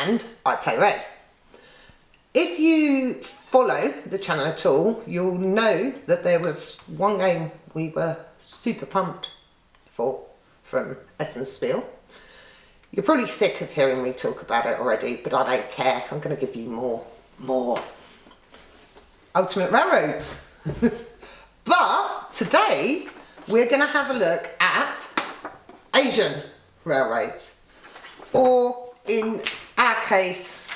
and I play red. If you follow the channel at all, you'll know that there was one game we were super pumped for from Essence Spiel. You're probably sick of hearing me talk about it already, but I don't care. I'm going to give you more Ultimate Railroads. But today we're going to have a look at Asian Railroads, or in our case,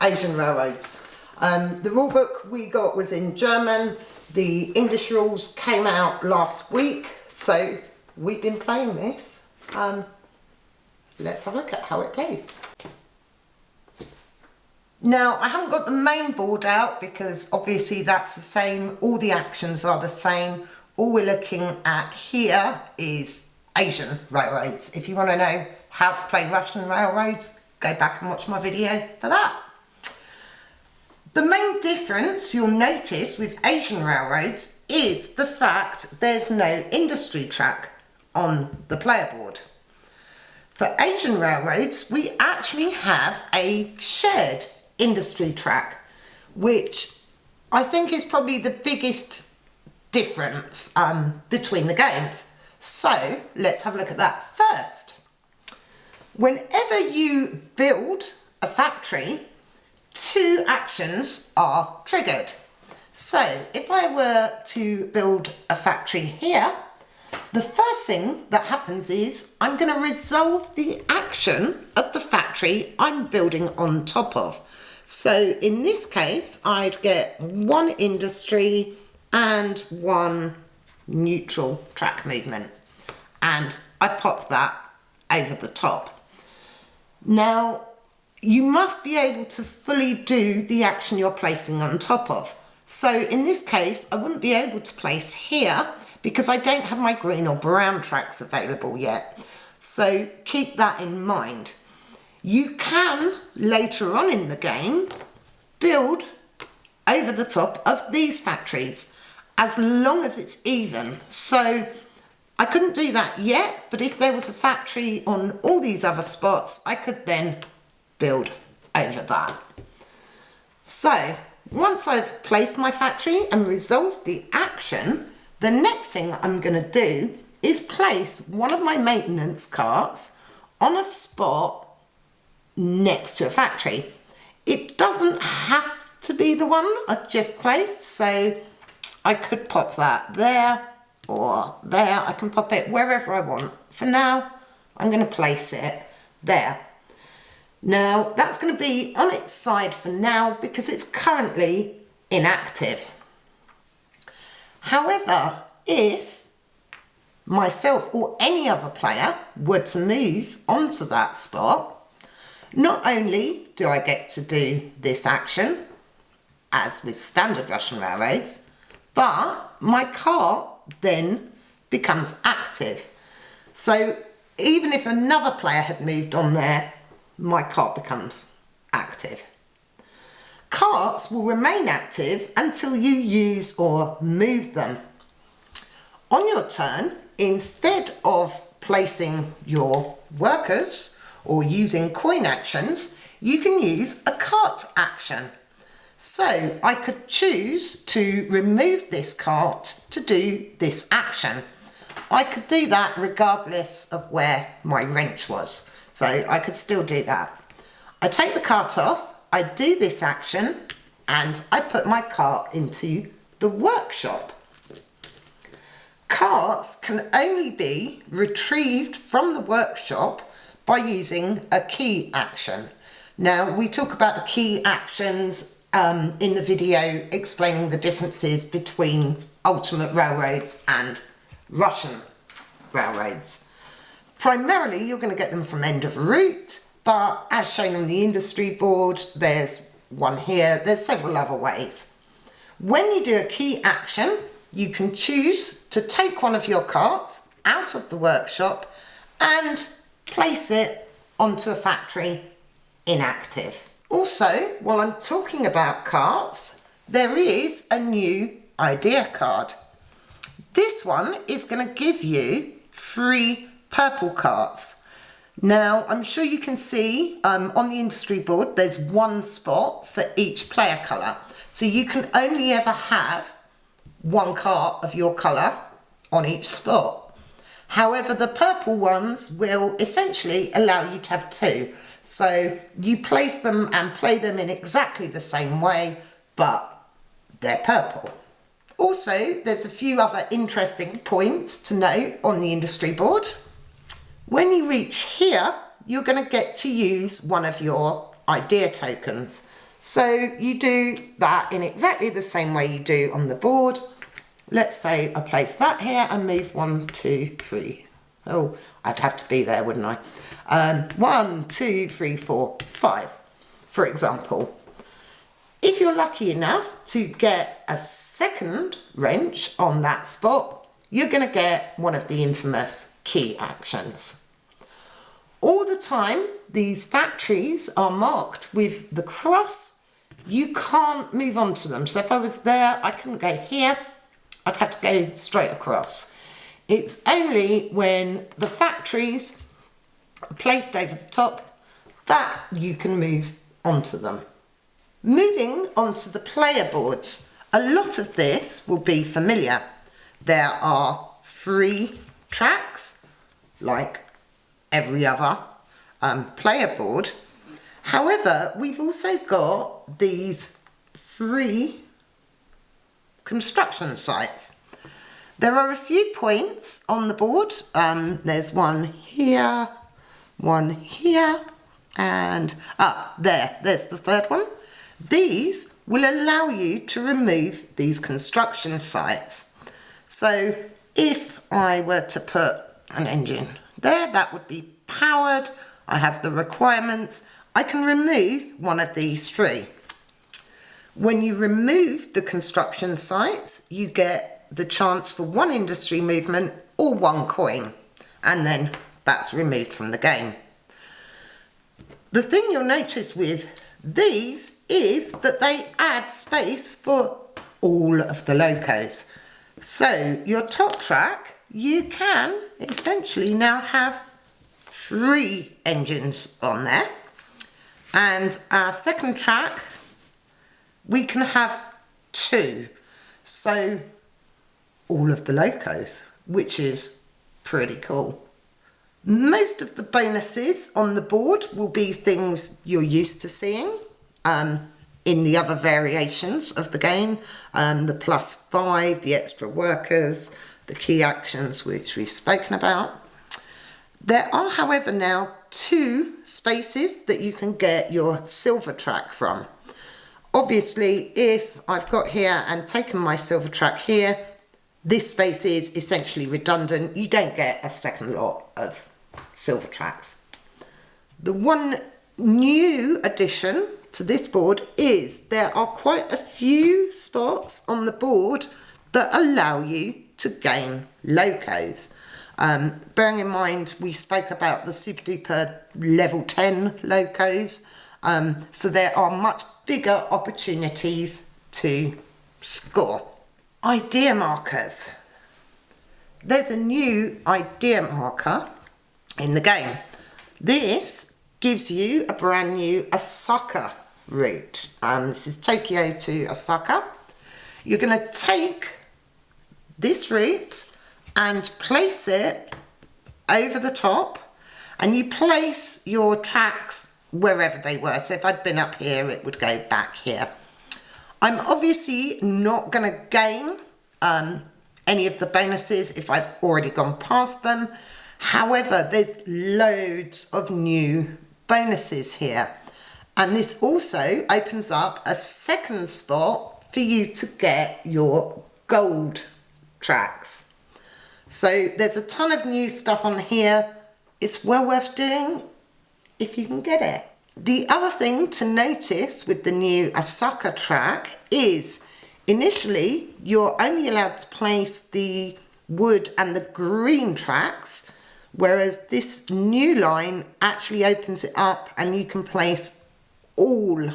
Asian Railroads. The rule book we got was in German. The English rules came out last week, so we've been playing this. Let's have a look at how it plays. Now, I haven't got the main board out because obviously that's the same, all the actions are the same. All we're looking at here is Asian Railroads. If you want to know how to play Russian Railroads, go back and watch my video for that. The main difference you'll notice with Asian Railroads is the fact there's no industry track on the player board. For Asian Railroads, we actually have a shared industry track, which I think is probably the biggest difference between the games. So let's have a look at that first. Whenever you build a factory, two actions are triggered. So if I were to build a factory here, the first thing that happens is I'm going to resolve the action of the factory I'm building on top of. So in this case, I'd get one industry and one neutral track movement, and I pop that over the top. Now, you must be able to fully do the action you're placing on top of. So in this case, I wouldn't be able to place here because I don't have my green or brown tracks available yet. So keep that in mind. You can, later on in the game, build over the top of these factories as long as it's even. So I couldn't do that yet, but if there was a factory on all these other spots, I could then build over that. So once I've placed my factory and resolved the action, the next thing I'm going to do is place one of my maintenance carts on a spot next to a factory. It doesn't have to be the one I've just placed, so I could pop that there or there. I can pop it wherever I want. For now, I'm going to place it there. Now, that's going to be on its side for now because it's currently inactive. However, if myself or any other player were to move onto that spot, not only do I get to do this action, as with standard Russian Railroads, but my cart then becomes active. So even if another player had moved on there, my cart becomes active. Carts will remain active until you use or move them. On your turn, instead of placing your workers or using coin actions, you can use a cart action. So I could choose to remove this cart to do this action. I could do that regardless of where my wrench was. So I could still do that. I take the cart off, I do this action, and I put my cart into the workshop. Carts can only be retrieved from the workshop by using a key action. Now, we talk about the key actions in the video explaining the differences between Ultimate Railroads and Russian Railroads. Primarily, you're going to get them from end of route, but as shown on the industry board, there's one here. There's several other ways. When you do a key action, you can choose to take one of your carts out of the workshop and place it onto a factory inactive. Also, while I'm talking about carts, there is a new idea card. This one is going to give you 3 purple carts. Now, I'm sure you can see on the industry board, there's one spot for each player colour. So you can only ever have one card of your colour on each spot. However, the purple ones will essentially allow you to have two. So you place them and play them in exactly the same way, but they're purple. Also, there's a few other interesting points to note on the industry board. When you reach here, you're going to get to use one of your idea tokens. So you do that in exactly the same way you do on the board. Let's say I place that here and move 1, 2, 3. Oh, I'd have to be there, wouldn't I? 1, 2, 3, 4, 5, for example. If you're lucky enough to get a second wrench on that spot, you're going to get one of the infamous key actions. All the time, these factories are marked with the cross. You can't move on to them. So if I was there, I couldn't go here. I'd have to go straight across. It's only when the factories are placed over the top that you can move onto them. Moving onto the player boards, a lot of this will be familiar. There are 3 tracks, like every other player board. However, we've also got these 3 construction sites. There are a few points on the board. There's one here, and there's the third one. These will allow you to remove these construction sites. So if I were to put an engine there, that would be powered. I have the requirements. I can remove one of these 3. When you remove the construction sites, you get the chance for 1 industry movement or 1 coin, and then that's removed from the game. The thing you'll notice with these is that they add space for all of the locos. So your top track, you can essentially now have 3 engines on there, and our second track, we can have 2. So all of the locos, which is pretty cool. Most of the bonuses on the board will be things you're used to seeing in the other variations of the game. The +5, the extra workers, the key actions, which we've spoken about. There are, however, now 2 spaces that you can get your silver track from. Obviously, if I've got here and taken my silver track here, this space is essentially redundant. You don't get a second lot of silver tracks. The one new addition to this board is there are quite a few spots on the board that allow you to gain locos. Bearing in mind we spoke about the super duper level 10 locos, so there are much bigger opportunities to score. Idea markers. There's a new idea marker in the game. This gives you a brand new Osaka route. This is Tokyo to Osaka. You're going to take this route and place it over the top, and you place your tracks wherever they were. So if I'd been up here, it would go back here. I'm obviously not going to gain any of the bonuses if I've already gone past them. However, there's loads of new bonuses here. And this also opens up a second spot for you to get your gold tracks. So there's a ton of new stuff on here. It's well worth doing if you can get it. The other thing to notice with the new Osaka track is initially you're only allowed to place the wood and the green tracks, whereas this new line actually opens it up and you can place all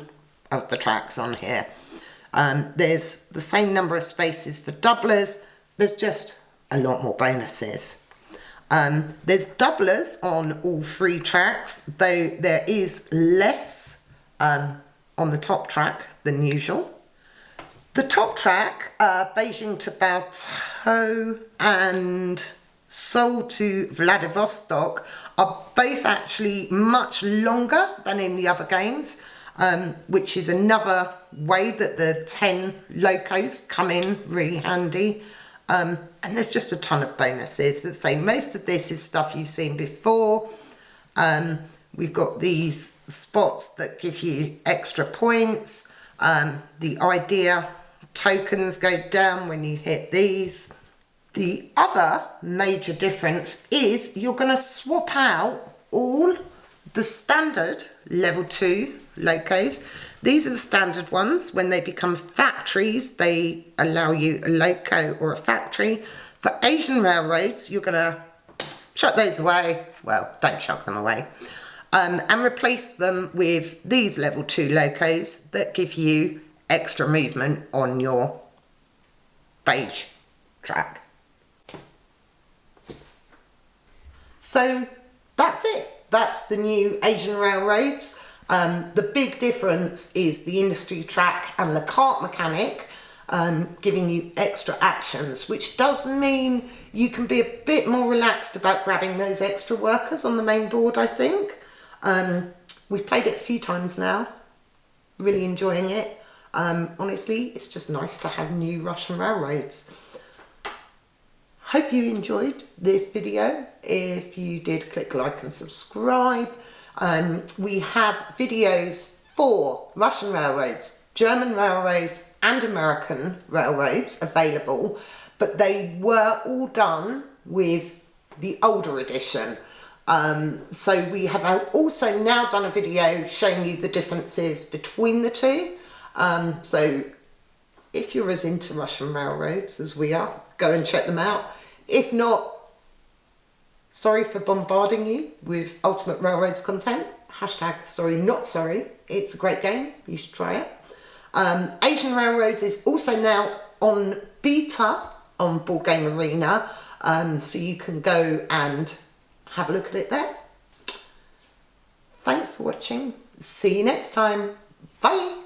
of the tracks on here. There's the same number of spaces for doublers. There's just a lot more bonuses. There's doublers on all 3 tracks, though there is less on the top track than usual. The top track, Beijing to Baotou and Seoul to Vladivostok, are both actually much longer than in the other games, which is another way that the 10 locos come in really handy. And there's just a ton of bonuses. Let's say most of this is stuff you've seen before. We've got these spots that give you extra points. The idea tokens go down when you hit these. The other major difference is you're going to swap out all the standard level 2 locos. These are the standard ones. When they become factories, they allow you a loco or a factory. For Asian railroads, you're going to chuck those away. Well, don't chuck them away. And replace them with these level 2 locos that give you extra movement on your beige track. So that's it. That's the new Asian railroads. The big difference is the industry track and the kart mechanic giving you extra actions, which does mean you can be a bit more relaxed about grabbing those extra workers on the main board, I think. We've played it a few times now, really enjoying it. Honestly, it's just nice to have new Russian railroads. Hope you enjoyed this video. If you did, click like and subscribe. We have videos for Russian railroads, German railroads and American railroads available, but they were all done with the older edition. So we have also now done a video showing you the differences between the two. So if you're as into Russian railroads as we are, go and check them out. If not, sorry for bombarding you with Ultimate Railroads content. Hashtag sorry, not sorry. It's a great game. You should try it. Asian Railroads is also now on beta on Board Game Arena. So you can go and have a look at it there. Thanks for watching. See you next time. Bye.